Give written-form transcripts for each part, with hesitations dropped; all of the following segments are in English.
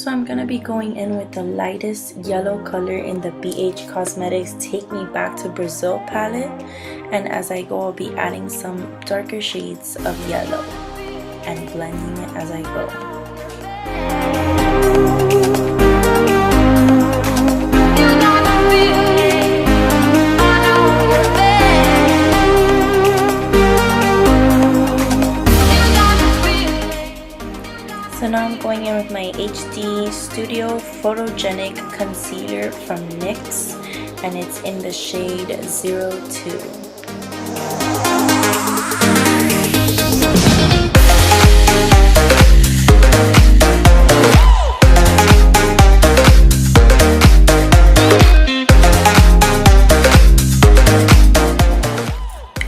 So I'm going to be going in with the lightest yellow color in the BH Cosmetics Take Me Back to Brazil palette. And as I go, I'll be adding some darker shades of yellow and blending it as I go. So now I'm going in with my HD Studio Photogenic Concealer from NYX, and it's in the shade 02.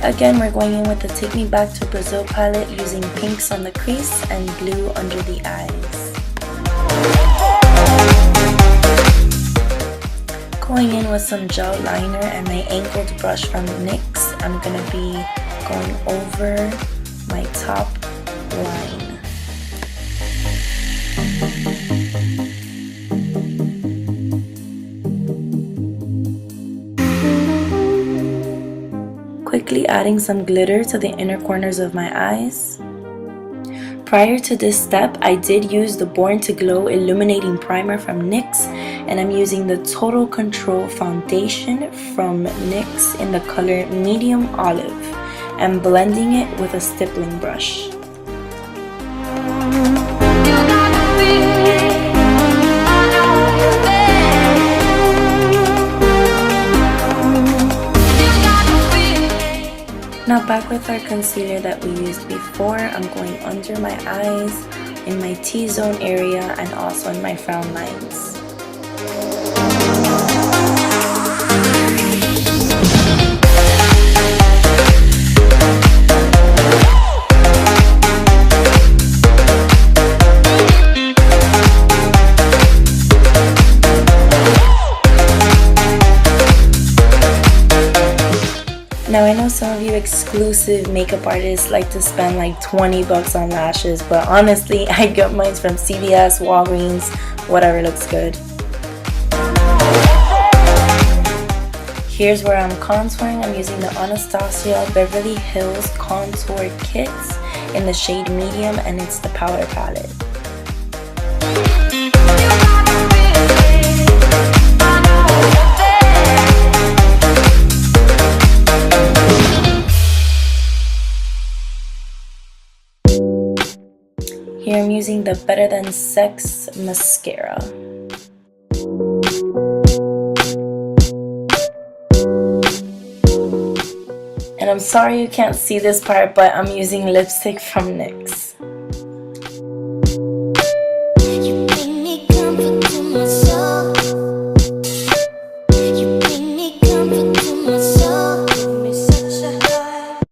Again, we're going in with the Take Me Back to Brazil palette using pinks on the crease and blue under the eyes. Going in with some gel liner and my angled brush from NYX, I'm going to be going over my top line. Quickly adding some glitter to the inner corners of my eyes. Prior to this step, I did use the Born to Glow Illuminating Primer from NYX, and I'm using the Total Control Foundation from NYX in the color Medium Olive and blending it with a stippling brush. Now back with our concealer that we used before, I'm going under my eyes, in my T-zone area, and also in my frown lines. Now I know some of you exclusive makeup artists like to spend like 20 bucks on lashes, but honestly I get mine from CVS, Walgreens, whatever looks good. Here's where I'm contouring. I'm using the Anastasia Beverly Hills Contour Kits in the shade Medium, and it's the powder palette. Here I'm using the Better Than Sex mascara. And I'm sorry you can't see this part, but I'm using lipstick from NYX.